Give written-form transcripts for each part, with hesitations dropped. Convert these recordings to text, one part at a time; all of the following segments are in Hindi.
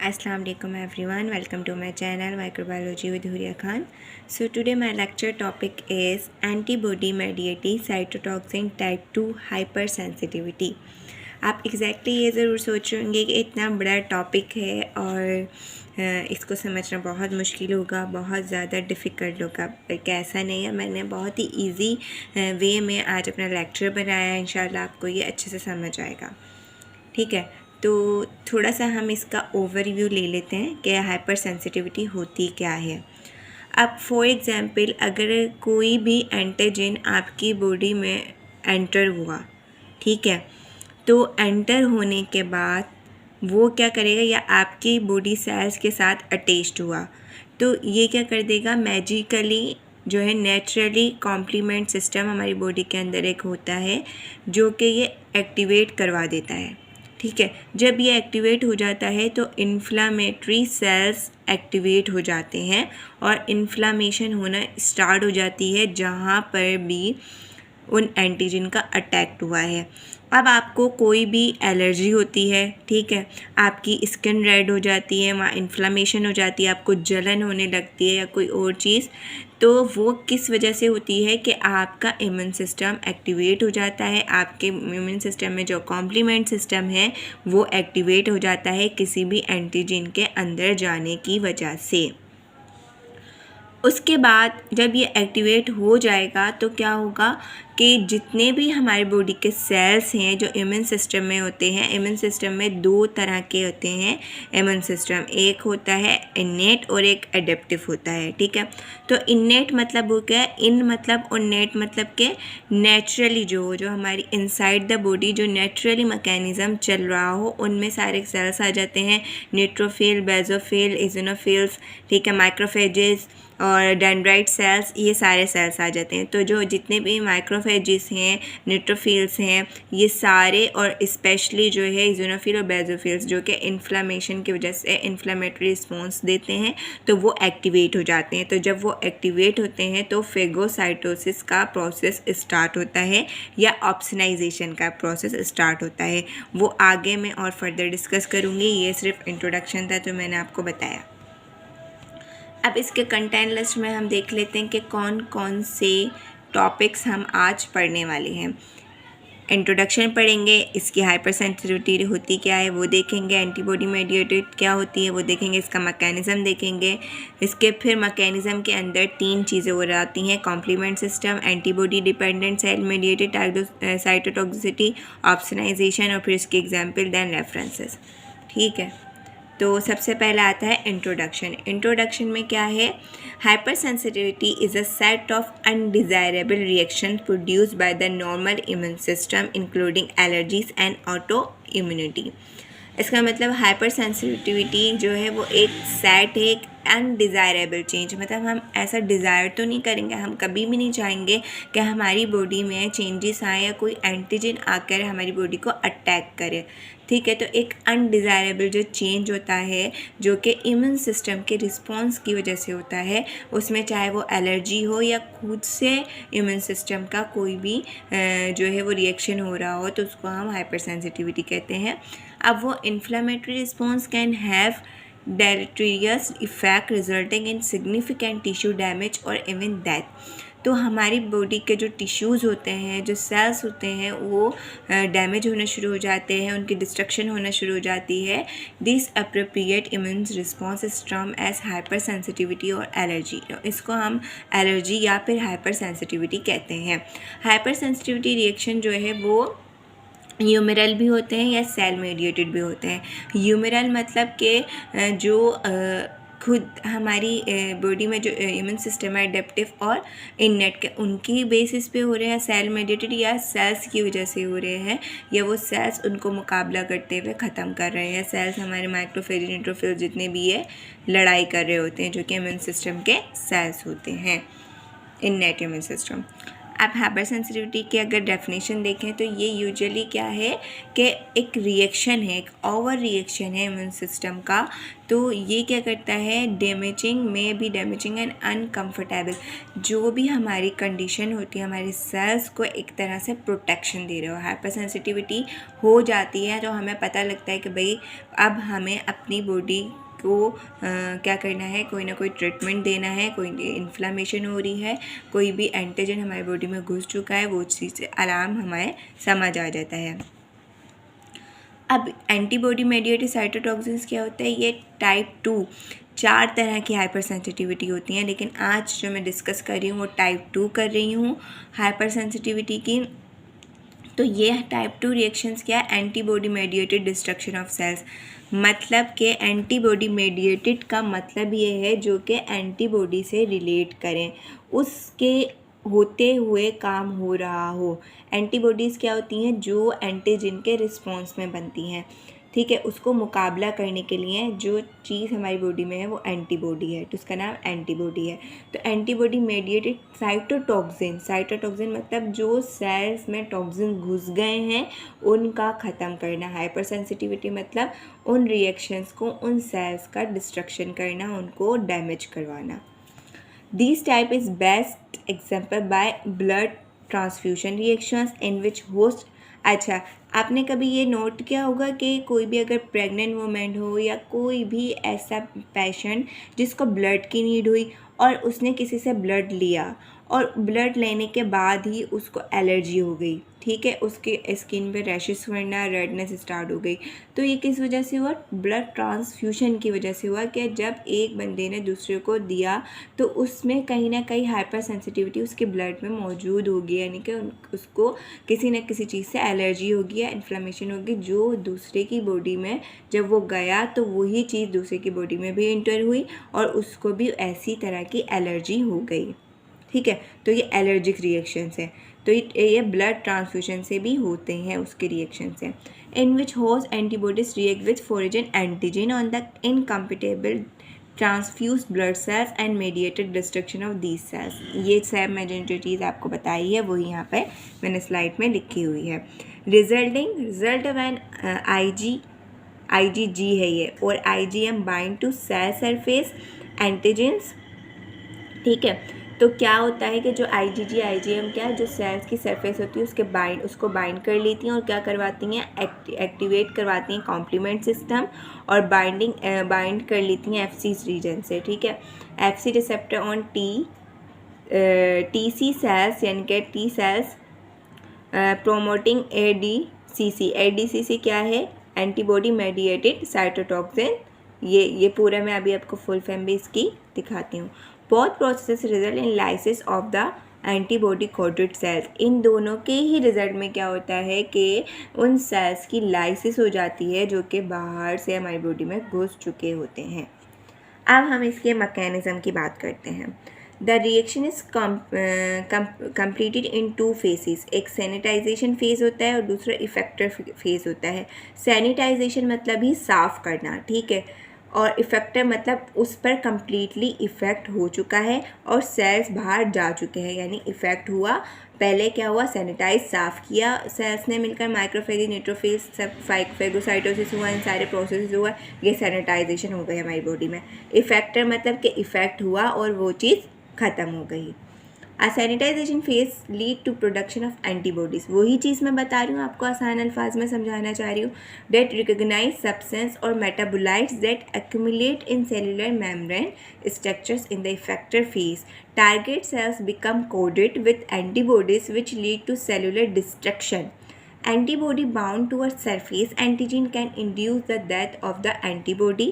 Assalamu alaikum everyone, welcome to my channel Microbiology with Huria Khan. So today my lecture topic is antibody mediated cytotoxin type 2 hypersensitivity. आप एग्जैक्टली ये ज़रूर सोच रहे होंगे कि इतना बड़ा टॉपिक है और इसको समझना बहुत मुश्किल होगा, बहुत ज़्यादा डिफ़िकल्ट होगा, बल्कि ऐसा नहीं है। मैंने बहुत ही इजी वे में आज अपना लेक्चर बनाया है। इंशाल्लाह आपको ये अच्छे से समझ आएगा, ठीक है। तो थोड़ा सा हम इसका ओवरव्यू ले लेते हैं कि हाइपर सेंसिटिविटी होती क्या है। अब फॉर एग्ज़ाम्पल अगर कोई भी एंटीजन आपकी बॉडी में एंटर हुआ, ठीक है, तो एंटर होने के बाद वो क्या करेगा, या आपकी बॉडी सेल्स के साथ अटैच्ड हुआ तो ये क्या कर देगा, मैजिकली जो है नेचुरली कॉम्प्लीमेंट सिस्टम हमारी बॉडी के अंदर एक होता है जो कि ये एक्टिवेट करवा देता है, ठीक है। जब ये एक्टिवेट हो जाता है तो इन्फ्लामेटरी सेल्स एक्टिवेट हो जाते हैं और इन्फ्लामेशन होना स्टार्ट हो जाती है जहाँ पर भी उन एंटीजन का अटैक हुआ है। अब आपको कोई भी एलर्जी होती है, ठीक है, आपकी स्किन रेड हो जाती है, वहाँ इन्फ्लामेशन हो जाती है, आपको जलन होने लगती है या कोई और चीज़, तो वो किस वजह से होती है कि आपका इम्यून सिस्टम एक्टिवेट हो जाता है। आपके इम्यून सिस्टम में जो कॉम्प्लीमेंट सिस्टम है वो एक्टिवेट हो जाता है किसी भी एंटीजन के अंदर जाने की वजह से। उसके बाद जब ये एक्टिवेट हो जाएगा तो क्या होगा कि जितने भी हमारी बॉडी के सेल्स हैं जो इम्यून सिस्टम में होते हैं, इम्यून सिस्टम में दो तरह के होते हैं इम्यून सिस्टम, एक होता है इनेट और एक एडेप्टिव होता है, ठीक है। तो इनेट मतलब हो गया, इन मतलब और नेट मतलब के नेचुरली जो हमारी इनसाइड द बॉडी जो नेचुरली मैकेनिज़्म चल रहा हो उनमें सारे सेल्स आ जाते हैं, न्यूट्रोफिल, बेसोफिल, इज़ोनोफिल्स, ठीक है, माइक्रोफेजेस और डेंड्राइट सेल्स, ये सारे सेल्स आ जाते हैं। तो जो जितने भी माइक्रोफेजेस हैं, न्यूट्रोफिल्स हैं, ये सारे, और स्पेशली जो है इज़ोनोफिल और बेसोफिल्स जो कि इन्फ्लामेशन की वजह से इन्फ्लामेटरी रिस्पॉन्स देते हैं, तो वो एक्टिवेट हो जाते हैं। तो जब वो एक्टिवेट होते हैं तो फेगोसाइटोसिस का प्रोसेस स्टार्ट होता है या ऑप्सनाइजेशन का प्रोसेस स्टार्ट होता है। वो आगे मैं और फर्दर डिस्कस करूँगी, ये सिर्फ इंट्रोडक्शन था जो मैंने आपको बताया। अब इसके कंटेंट लिस्ट में हम देख लेते हैं कि कौन कौन से टॉपिक्स हम आज पढ़ने वाले हैं। इंट्रोडक्शन पढ़ेंगे, इसकी हाइपर सेंसिटिविटी होती क्या है वो देखेंगे, एंटीबॉडी मेडिएटेड क्या होती है वो देखेंगे, इसका मैकेनिज़्म देखेंगे। इसके फिर मैकेनिज़्म के अंदर तीन चीज़ें हो जाती हैं, complement system, antibody dependent cell mediated cytotoxicity, opsonisation, और फिर इसके एग्जाम्पल देन रेफरेंसेस, ठीक है। तो सबसे पहला आता है इंट्रोडक्शन। इंट्रोडक्शन में क्या है, hyper sensitivity is a set of undesirable reaction produced by the normal immune system including allergies and auto immunity. इसका मतलब हाइपर सेंसिटिविटी जो है वो एक सेट है, एक अनडिज़ायरेबल चेंज, मतलब हम ऐसा डिज़ायर तो नहीं करेंगे, हम कभी भी नहीं चाहेंगे कि हमारी बॉडी में चेंजेस आए या कोई एंटीजन आकर हमारी बॉडी को अटैक करे, ठीक है। तो एक अनडिज़ायरेबल जो चेंज होता है जो कि इम्यून सिस्टम के रिस्पॉन्स की वजह से होता है, उसमें चाहे वो एलर्जी हो या खुद से इम्यून सिस्टम का कोई भी जो है वो रिएक्शन हो रहा हो, तो उसको हम हाइपर सेंसिटिविटी कहते हैं। अब वो inflammatory response can have deleterious effect resulting in significant tissue damage or even death। तो हमारी बॉडी के जो टिश्यूज़ होते हैं, जो सेल्स होते हैं, वो डैमेज होना शुरू हो जाते हैं, उनकी डिस्ट्रक्शन होना शुरू हो जाती है। This appropriate immune response is term as hypersensitivity और एलर्जी। इसको हम एलर्जी या फिर हाइपर सेंसिटिविटी कहते हैं। हाइपर सेंसिटिविटी रिएक्शन जो है वो ह्यूमरल भी होते हैं या सेल मेडिएटेड भी होते हैं। ह्यूमरल मतलब कि जो खुद हमारी बॉडी में जो इम्यून सिस्टम है एडेप्टिव और इननेट के, उनकी बेसिस पे हो रहे हैं, सेल मेडिएटेड या सेल्स की वजह से हो रहे हैं, या वो सेल्स उनको मुकाबला करते हुए ख़त्म कर रहे हैं। सेल्स हमारे माइक्रोफेज, न्यूट्रोफिल जितने भी है लड़ाई कर रहे होते हैं, जो कि इम्यून सिस्टम के सेल्स होते हैं, इननेट इम्यून सिस्टम। आप हाइपर सेंसिटिविटी की अगर डेफिनेशन देखें तो ये यूजुअली क्या है कि एक रिएक्शन है, एक ओवर रिएक्शन है इम्यून सिस्टम का। तो ये क्या करता है, डैमेजिंग एंड अनकंफर्टेबल, जो भी हमारी कंडीशन होती है हमारी सेल्स को एक तरह से प्रोटेक्शन दे रहे हो। हाइपर सेंसिटिविटी हो जाती है तो हमें पता लगता है कि भाई अब हमें अपनी बॉडी को क्या करना है, कोई ना कोई ट्रीटमेंट देना है, कोई इन्फ्लामेशन हो रही है, कोई भी एंटीजन हमारी बॉडी में घुस चुका है, वो चीज़ अलार्म हमें समझ आ जाता है। अब एंटीबॉडी मेडिएटेड साइटोटॉक्सिन्स क्या होता है, ये टाइप 2 4 तरह की हाइपर सेंसिटिविटी होती हैं, लेकिन आज जो मैं डिस्कस कर रही हूँ वो टाइप 2 कर रही हूँ हाइपर सेंसिटिविटी की। तो ये टाइप 2 रिएक्शंस क्या है, antibody mediated destruction of cells, मतलब कि एंटीबॉडी मेडिएटेड का मतलब ये है जो कि एंटीबॉडी से रिलेट करें, उसके होते हुए काम हो रहा हो। एंटीबॉडीज़ क्या होती हैं, जो एंटीजन के रिस्पॉन्स में बनती हैं, ठीक है। उसको मुकाबला करने के लिए जो चीज़ हमारी बॉडी में है वो एंटीबॉडी है, तो उसका नाम एंटीबॉडी है। तो एंटीबॉडी मेडिएटेड साइटोटॉक्सिन मतलब जो सेल्स में टॉक्सिन घुस गए हैं उनका ख़त्म करना। हाइपर सेंसिटिविटी मतलब उन रिएक्शंस को, उन सेल्स का डिस्ट्रक्शन करना, उनको डैमेज करवाना। This type is best example by blood transfusion reactions in which host. अच्छा, आपने कभी ये नोट किया होगा कि कोई भी अगर प्रेग्नेंट वुमेन हो या कोई भी ऐसा पेशेंट जिसको ब्लड की नीड हुई और उसने किसी से ब्लड लिया और ब्लड लेने के बाद ही उसको एलर्जी हो गई, ठीक है, उसके स्किन पे रैशेस होना, रेडनेस स्टार्ट हो गई, तो ये किस वजह से हुआ, ब्लड ट्रांसफ्यूजन की वजह से हुआ कि जब एक बंदे ने दूसरे को दिया तो उसमें कहीं ना कहीं हाइपर सेंसिटिविटी उसके ब्लड में मौजूद होगी, यानी कि उसको किसी न किसी चीज़ से एलर्जी होगी या इन्फ्लेमेशन होगी, जो दूसरे की बॉडी में जब वो गया तो वही चीज़ दूसरे की बॉडी में भी इंटर हुई और उसको भी ऐसी तरह की एलर्जी हो गई, ठीक है। तो ये एलर्जिक रिएक्शंस हैं, तो ये ब्लड ट्रांसफ्यूजन से भी होते हैं, उसके रिएक्शन से। In which host antibodies react with foreign antigen on the incompatible transfuse blood cells and mediated destruction of these cells. ये सब मैंने जो चीज़ आपको बताई है वही यहाँ पे मैंने स्लाइड में लिखी हुई है। रिजल्ट वैन IgG है ये, और IgM bind to cell surface antigens, ठीक है। तो क्या होता है कि जो IgM क्या है, जो सेल्स की सरफेस होती है उसको बाइंड कर लेती हैं और क्या करवाती हैं, एक्टिवेट करवाती हैं कॉम्प्लीमेंट सिस्टम, और बाइंड कर लेती हैं FC रीजन से, ठीक है। FC receptor on TC cells, यानी कि T सेल्स प्रोमोटिंग ADCC क्या है, एंटीबॉडी मेडिएटेड साइटोटॉक्सिन। ये पूरा मैं अभी आपको फुल फॉर्म भी इसकी दिखाती हूँ। Both process result in lysis of the antibody coded cells. इन दोनों के ही रिजल्ट में क्या होता है कि उन सेल्स की लाइसिस हो जाती है जो कि बाहर से हमारी बॉडी में घुस चुके होते हैं। अब हम इसके मैकेनिज्म की बात करते हैं। The reaction is completed in 2 faces, एक सैनिटाइजेशन फेज़ होता है और दूसरा इफेक्टर फेज़ होता है। सैनिटाइजेशन मतलब ही साफ़ करना, ठीक है, और इफ़ेक्टर मतलब उस पर कम्प्लीटली इफ़ेक्ट हो चुका है और सेल्स बाहर जा चुके हैं, यानी इफ़ेक्ट हुआ। पहले क्या हुआ, सैनिटाइज साफ़ किया सेल्स ने मिलकर, माइक्रोफेज, न्यूट्रोफिल्स, सब फेगोसाइटोसिस हुआ, इन सारे प्रोसेस हुआ, ये सैनिटाइजेशन हो गई हमारी बॉडी में। इफ़ेक्टर मतलब कि इफ़ेक्ट हुआ और वो चीज़ ख़त्म हो गई। A sanitisation phase lead to production of antibodies, वही चीज़ मैं बता रही हूँ आपको, आसान अल्फाज में समझाना चाह रही हूँ। डेट रिकग्नाइज सब्सटेंस और metabolites that accumulate in cellular membrane structures in the effector phase. Target cells become coated with antibodies which lead to cellular destruction. Antibody bound to a surface antigen can induce the death of the antibody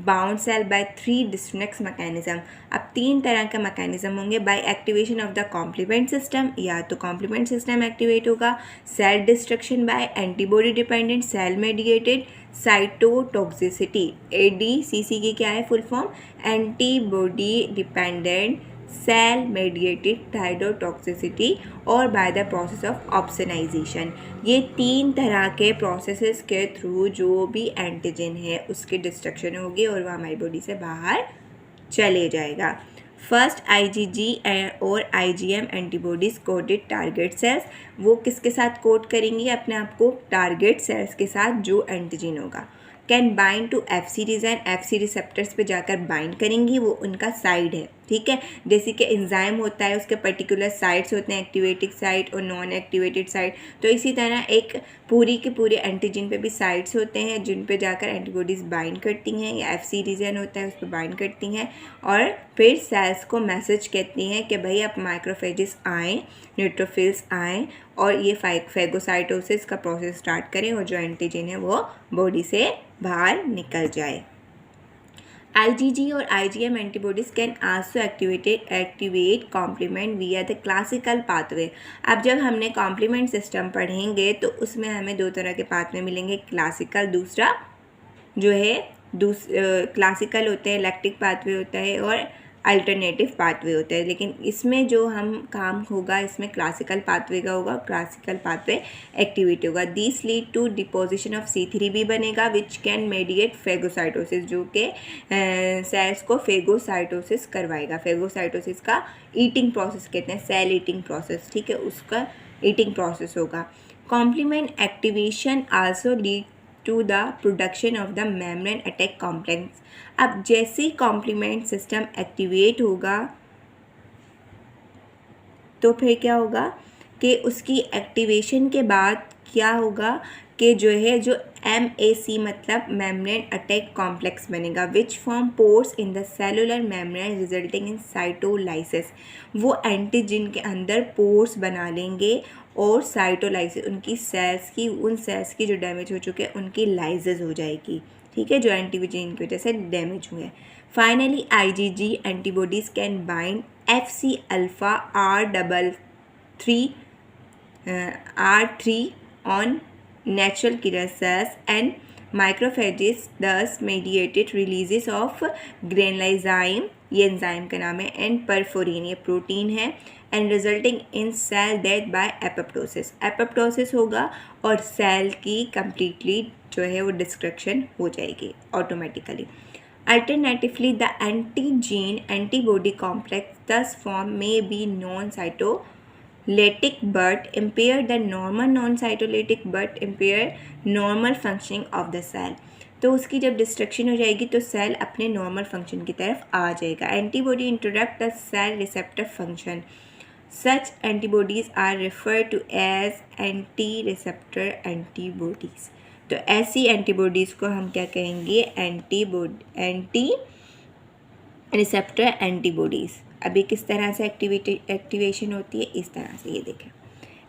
bound cell by 3 distinct mechanism। अब 3 तरह का मैकेनिज्म होंगे। By activation of the complement system, या तो कॉम्प्लीमेंट सिस्टम एक्टिवेट होगा। Cell destruction by antibody dependent cell mediated cytotoxicity, ADCC की क्या है full form, antibody dependent cell mediated cytotoxicity, और by the process of opsonisation. ये 3 तरह के प्रोसेसेस के थ्रू जो भी एंटीजन है उसकी डिस्ट्रक्शन होगी और वह हमारी बॉडी से बाहर चले जाएगा। फर्स्ट IgG और IgM antibodies coated target cells, वो किसके साथ कोड करेंगी अपने आप को? टारगेट सेल्स के साथ जो एंटीजन होगा। Can bind to FC region, FC receptors पे जाकर बाइंड करेंगी, वो उनका साइड है, ठीक है। जैसे कि एंजाइम होता है उसके पर्टिकुलर साइट्स होते हैं, एक्टिवेटेड साइट और नॉन एक्टिवेटेड साइट, तो इसी तरह एक पूरी के पूरे एंटीजन पे भी साइट्स होते हैं जिन पे जाकर एंटीबॉडीज़ बाइंड करती हैं, या FC रीजन होता है उस पर बाइंड करती हैं और फिर सेल्स को मैसेज कहती हैं कि भाई अब माइक्रोफेजेस आएँ, न्यूट्रोफिल्स आएँ और ये फेगोसाइटोसिस का प्रोसेस स्टार्ट करें और जो एंटीजन है वो बॉडी से बाहर निकल जाए। IgG और IgM antibodies can also activate complement via the classical pathway. अब जब हमने कॉम्प्लीमेंट सिस्टम पढ़ेंगे तो उसमें हमें दो तरह के पाथवे मिलेंगे, क्लासिकल, दूसरा जो है क्लासिकल होते हैं लैक्टिक पाथवे होता है और अल्टरनेटिव पाथवे होता है, लेकिन इसमें जो हम काम होगा इसमें क्लासिकल पाथवे का होगा, क्लासिकल पाथवे एक्टिवेट होगा। This lead to deposition of C3b बनेगा विच कैन मेडिएट फेगोसाइटोसिस, जो कि सेल्स को फेगोसाइटोसिस करवाएगा। फेगोसाइटोसिस का ईटिंग प्रोसेस कहते हैं, सेल ईटिंग प्रोसेस, ठीक है, उसका ईटिंग प्रोसेस होगा। Complement activation also lead to the production of the membrane attack complex. अब जैसे ही कॉम्प्लीमेंट सिस्टम एक्टिवेट होगा तो फिर क्या होगा कि उसकी एक्टिवेशन के बाद क्या होगा कि जो MAC मतलब मेम्ब्रेन अटैक कॉम्प्लेक्स बनेगा which form pores in the cellular membrane resulting in cytolysis. वो एंटीजन के अंदर पोर्स बना लेंगे और साइटोलाइसिस, उनकी सेल्स की, उन सेल्स की जो डैमेज हो चुके हैं उनकी लाइसिस हो जाएगी, ठीक है, जो एंटीजन की वजह से डैमेज हुए। Finally IgG antibodies can bind FC alpha R3 on natural killer cells and macrophages, thus mediated releases of granulozyme, ये एंजाइम का नाम है, एंड परफोरिन, ये प्रोटीन है, and resulting in cell death by apoptosis. Apoptosis होगा और सेल की कंप्लीटली जो है वो डिस्ट्रक्शन हो जाएगी automatically. Alternatively, the antigen antibody complex thus formed may be non-cytolytic but impair the normal non-cytolytic but impair normal functioning of the cell. तो उसकी जब डिस्ट्रक्शन हो जाएगी तो सेल अपने नॉर्मल फंक्शन की तरफ आ जाएगा। Antibody interrupt the cell receptor function. Such antibodies are referred to as anti receptor antibodies. तो ऐसी एंटीबॉडीज़ को हम क्या कहेंगे? Anti receptor antibodies. अभी किस तरह से एक्टिवेशन होती है? इस तरह से, ये देखें,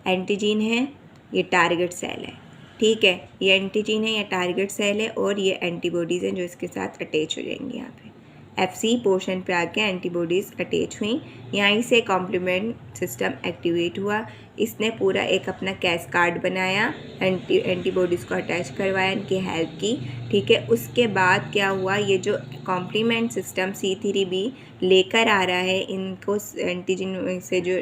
एंटीजन है, ये टारगेट सेल है, ठीक है, ये एंटीजन है, ये टारगेट सेल है और ये एंटीबॉडीज़ हैं जो इसके साथ अटैच हो जाएंगी। यहाँ पे FC पोर्शन पे आके एंटीबॉडीज़ अटैच हुई, यहीं से कॉम्प्लीमेंट सिस्टम एक्टिवेट हुआ, इसने पूरा एक अपना कैस्कार्ड बनाया, एंटीबॉडीज़ को अटैच करवाया, इनकी हेल्प की, ठीक है। उसके बाद क्या हुआ, ये जो कॉम्प्लीमेंट सिस्टम C3b लेकर आ रहा है इनको, एंटीजन से जो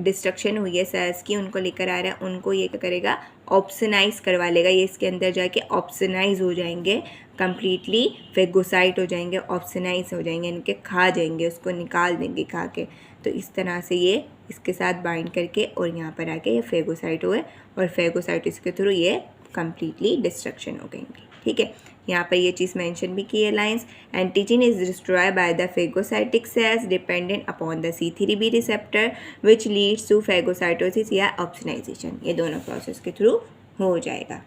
डिस्ट्रक्शन हुई है सेल्स की, उनको लेकर आ रहा है, उनको ये क्या करेगा? ऑप्सनाइज करवा लेगा, ये इसके अंदर जाके ऑप्सनाइज हो जाएंगे, कंप्लीटली फेगोसाइट हो जाएंगे, ऑप्सनाइज हो जाएंगे, इनके खा जाएंगे, उसको निकाल देंगे खा के। तो इस तरह से ये इसके साथ बाइंड करके और यहाँ पर आके ये फेगोसाइट हुए और फेगोसाइटिस के थ्रू ये कंप्लीटली डिस्ट्रक्शन हो गएंगी, ठीक है। यहाँ पर ये चीज़ मेंशन भी की है lines, antigen is destroy by the phagocytic cells dependent upon the C3b receptor which leads to phagocytosis या ऑप्सनाइजेशन। ये दोनों प्रोसेस के थ्रू हो जाएगा,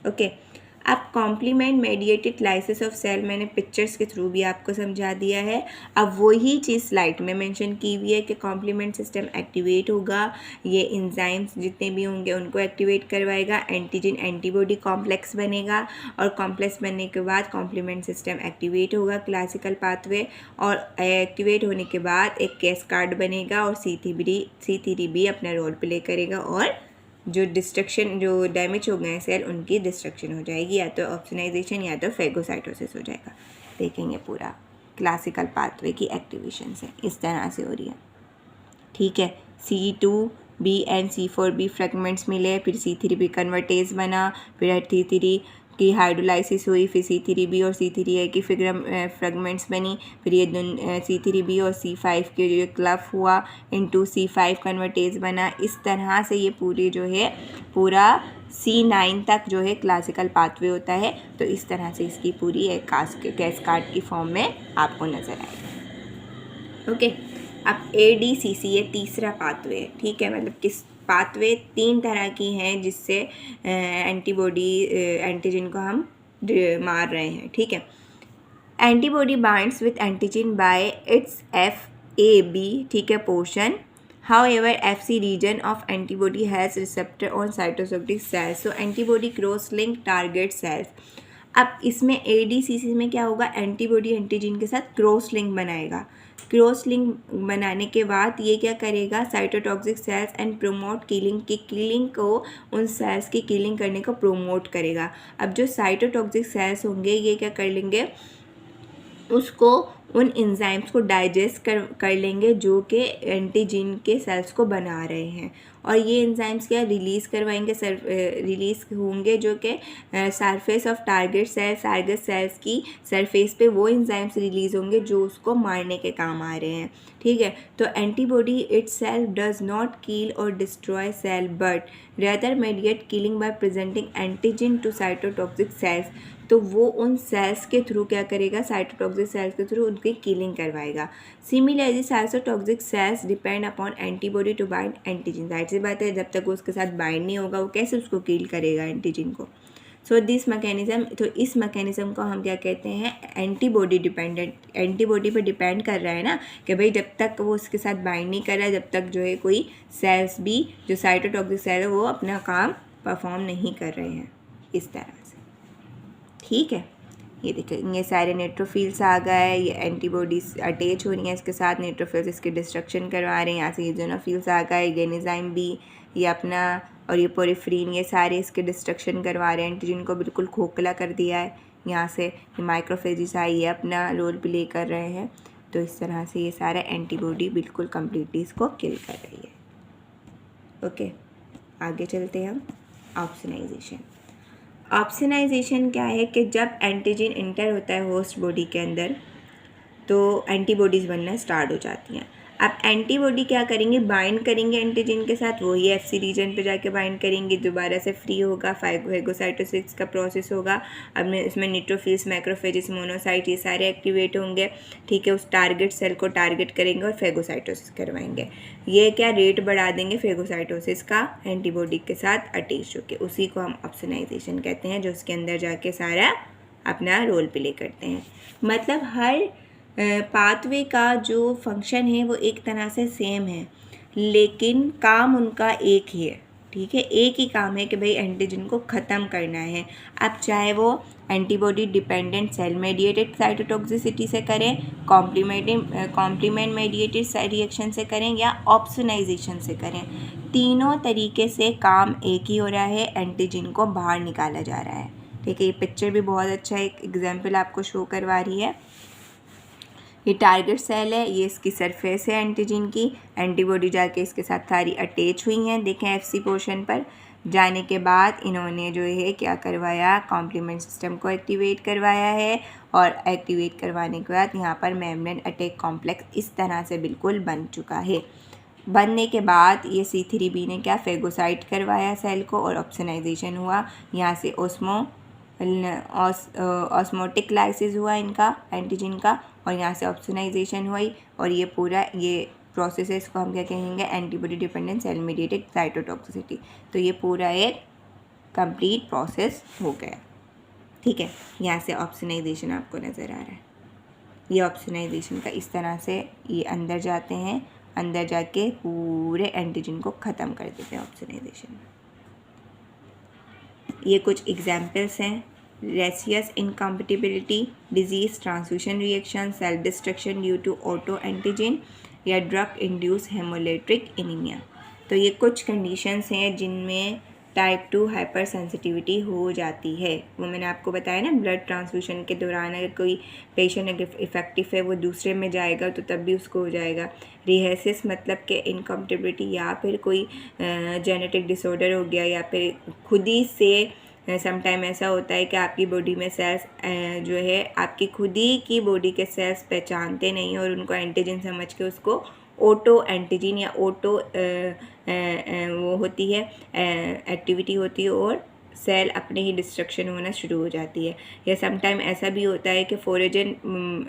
ओके। अब complement mediated lysis of cell मैंने पिक्चर्स के थ्रू भी आपको समझा दिया है। अब वही चीज़ स्लाइड में मेंशन की हुई है कि कॉम्प्लीमेंट सिस्टम एक्टिवेट होगा, ये एंजाइम्स जितने भी होंगे उनको एक्टिवेट करवाएगा, एंटीजन एंटीबॉडी कॉम्प्लेक्स बनेगा और कॉम्प्लेक्स बनने के बाद कॉम्प्लीमेंट सिस्टम एक्टिवेट होगा, क्लासिकल पाथवे, और एक्टिवेट होने के बाद एक कैस्कार्ड बनेगा और C3b अपना रोल प्ले करेगा और जो डिस्ट्रक्शन, जो डैमेज हो गए सेल, उनकी डिस्ट्रक्शन हो जाएगी, या तो ऑप्सनाइजेशन या तो फेगोसाइटोसिस हो जाएगा। देखेंगे पूरा क्लासिकल पाथवे की एक्टिवेशन से इस तरह से हो रही है, ठीक है। C2b एंड C4b फ्रेगमेंट्स मिले, फिर C3b कन्वर्टेज बना, फिर C3 की हाइड्रोलाइसिस हुई, फिर C3b और C3a की फ्रेगमेंट्स बनी, फिर ये C3b और C5 के जो क्लब हुआ इनटू C5 कन्वर्टेज बना। इस तरह से ये पूरी जो है पूरा C9 तक जो है क्लासिकल पाथवे होता है। तो इस तरह से इसकी पूरी एक कैस्काड की फॉर्म में आपको नज़र आएगा। ओके, अब ADCC ये तीसरा पाथवे है, ठीक है। मतलब किस पाथवे 3 तरह की हैं जिससे एंटीबॉडी एंटीजन को हम मार रहे हैं, ठीक है। Antibody binds with antigen bye it's FAB, ठीक है, portion. However, FC region of antibody has receptor on cytosolic cells, so antibody cross-link target cells। अब इसमें ADCC में क्या होगा, एंटीबॉडी एंटीजन के साथ क्रॉस लिंक बनाएगा। क्रॉस लिंक बनाने के बाद ये क्या करेगा, cytotoxic cells and promote killing को, उन सेल्स की किलिंग करने को प्रोमोट करेगा। अब जो साइटोटॉक्सिक सेल्स होंगे ये क्या कर लेंगे, उसको उन एंजाइम्स को डाइजेस्ट कर लेंगे जो कि एंटीजन के सेल्स को बना रहे हैं। और ये एंजाइम्स क्या रिलीज़ करवाएंगे, रिलीज़ होंगे जो कि सरफेस ऑफ टारगेट सेल्स की सरफेस पे वो एंजाइम्स रिलीज़ होंगे जो उसको मारने के काम आ रहे हैं, ठीक है। तो antibody itself does not kill और destroy cell but rather mediate killing by presenting antigen to cytotoxic cells. तो वो उन सेल्स के थ्रू क्या करेगा, साइटोटॉक्सिक सेल्स के थ्रू उनकी किलिंग करवाएगा। Similarly cytotoxic cells depend upon antibody to bind antigen. जाहिर सी बात है, जब तक वो उसके साथ बाइंड नहीं होगा वो कैसे उसको किल करेगा एंटीजन को। सो दिस मैकेनिज्म, तो इस मैकेनिज्म को हम क्या कहते हैं, एंटीबॉडी डिपेंडेंट। एंटीबॉडी पे डिपेंड कर रहा है ना कि भाई जब तक वो उसके साथ बाइंड नहीं कर रहा है, जब तक जो है कोई सेल्स भी जो साइटोटॉक्सिक सेल है वो अपना काम परफॉर्म नहीं कर रहे हैं, इस तरह से, ठीक है। ये देखिए ये सारे न्यूट्रोफिल्स आ गए, ये एंटीबॉडीज अटैच हो रही हैं इसके साथ, न्यूट्रोफिल्स इसकी डिस्ट्रक्शन करवा रहे हैं। यहाँ से ये यूजोनोफिल्स आ गए, गेनिजाइम भी ये अपना, और ये पोरिफ्रीन, ये सारे इसके डिस्ट्रक्शन करवा रहे हैं, एंटीजन को बिल्कुल खोखला कर दिया है। यहाँ से ये माइक्रोफेजिस आई ये अपना रोल प्ले कर रहे हैं। तो इस तरह से ये सारा एंटीबॉडी बिल्कुल कम्प्लीटली इसको किल कर रही है। ओके, आगे चलते हैं हम। ऑप्सनाइजेशन। ऑप्सनाइजेशन क्या है कि जब एंटीजन इंटर होता है होस्ट बॉडी के अंदर तो एंटीबॉडीज़ बनना स्टार्ट हो जाती हैं। अब एंटीबॉडी क्या करेंगे, बाइंड करेंगे एंटीजन के साथ, वही FC रीजन पे जाके बाइंड करेंगे, दोबारा से फ्री होगा, फेगोसाइटोसिस का प्रोसेस होगा। अब इसमें न्यूट्रोफिल्स, मैक्रोफेजिस, मोनोसाइट ये सारे एक्टिवेट होंगे, ठीक है। उस टारगेट सेल को टारगेट करेंगे और फेगोसाइटोसिस करवाएंगे। ये क्या रेट बढ़ा देंगे फेगोसाइटोसिस का एंटीबॉडी के साथ अटैच होकर, उसी को हम ऑप्सनाइजेशन कहते हैं, जो उसके अंदर जाके सारा अपना रोल प्ले करते हैं। मतलब हर पाथवे का जो फंक्शन है वो एक तरह से सेम है, लेकिन काम उनका एक ही है, ठीक है। एक ही काम है कि भाई एंटीजन को ख़त्म करना है। अब चाहे वो antibody dependent cell mediated cytotoxicity से करें, कॉम्प्लीमेंट मेडिएटेड रिएक्शन से करें, या ऑप्सनाइजेशन से करें, तीनों तरीके से काम एक ही हो रहा है, एंटीजन को बाहर निकाला जा रहा है, ठीक है। ये पिक्चर भी बहुत अच्छा एक एग्जाम्पल आपको शो करवा रही है। ये टारगेट सेल है, ये इसकी सरफेस है एंटीजन की, एंटीबॉडी जाके इसके साथ सारी अटैच हुई हैं। देखें FC पोर्शन पर जाने के बाद इन्होंने जो है क्या करवाया, कॉम्प्लीमेंट सिस्टम को एक्टिवेट करवाया है, और एक्टिवेट करवाने के बाद यहाँ पर मेम्ब्रेन अटैक कॉम्प्लेक्स इस तरह से बिल्कुल बन चुका है। बनने के बाद ये C3b ने क्या फेगोसाइट करवाया सेल को, और ऑप्सनाइजेशन हुआ। यहाँ से ऑस्मोटिक लाइसिस हुआ इनका एंटीजन का, और यहाँ से ऑप्सनाइजेशन हुई, और ये पूरा ये प्रोसेस है, इसको हम क्या कहेंगे, antibody dependent cell mediated cytotoxicity. तो ये पूरा एक कंप्लीट प्रोसेस हो गया, ठीक है। यहाँ से ऑप्सनाइजेशन आपको नज़र आ रहा है, ये ऑप्सनाइजेशन का इस तरह से ये अंदर जाते हैं, अंदर जाके पूरे एंटीजन को ख़त्म कर देते हैं ऑप्सनाइजेशन में। ये कुछ एग्जाम्पल्स हैं, rhesus incompatibility, disease transfusion reaction, cell destruction due to auto antigen, या ड्रग इंड्यूस हेमोलेट्रिक एनीमिया। तो ये कुछ कंडीशंस हैं जिनमें टाइप 2 हाइपर सेंसिटिविटी हो जाती है। वो मैंने आपको बताया ना, ब्लड ट्रांसफ्यूशन के दौरान अगर कोई पेशेंट अगर इफ़ेक्टिव है वो दूसरे में जाएगा तो तब भी उसको हो जाएगा। रिहेसिस मतलब कि इनकम्पेटिबिलिटी, या फिर कोई जेनेटिक डिसऑर्डर हो गया, या फिर खुद ही से समटाइम ऐसा होता है कि आपकी बॉडी में सेल्स जो है आपकी खुद ही की बॉडी के सेल्स पहचानते नहीं और उनको एंटीजन समझ के उसको ऑटो एंटीजन या ऑटो वो होती है एक्टिविटी होती है और सेल अपने ही डिस्ट्रक्शन होना शुरू हो जाती है। या समटाइम ऐसा भी होता है कि फॉरेजन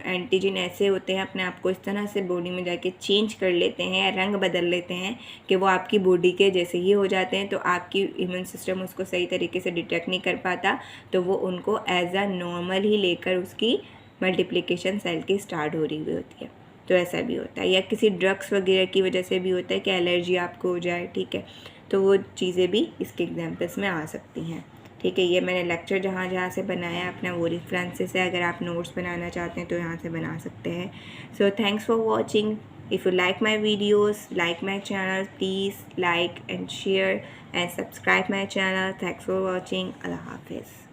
एंटीजन ऐसे होते हैं अपने आप को इस तरह से बॉडी में जाके चेंज कर लेते हैं या रंग बदल लेते हैं कि वो आपकी बॉडी के जैसे ही हो जाते हैं, तो आपकी इम्यून सिस्टम उसको सही तरीके से डिटेक्ट नहीं कर पाता, तो वो उनको एज अ नॉर्मल ही लेकर उसकी मल्टीप्लिकेशन सेल की स्टार्ट हो रही हुई होती है। तो ऐसा भी होता है। या किसी ड्रग्स वगैरह की वजह से भी होता है कि एलर्जी आपको हो जाए, ठीक है, तो वो चीज़ें भी इसके एग्जांपल्स में आ सकती हैं। ठीक है, ये मैंने लेक्चर जहाँ जहाँ से बनाया अपना वो रेफरेंसेस है, अगर आप नोट्स बनाना चाहते हैं तो यहाँ से बना सकते हैं। So thanks for watching. If you like my videos, like my channel, please like and share and subscribe my channel. Thanks for watching. अल्लाह हाफिज़।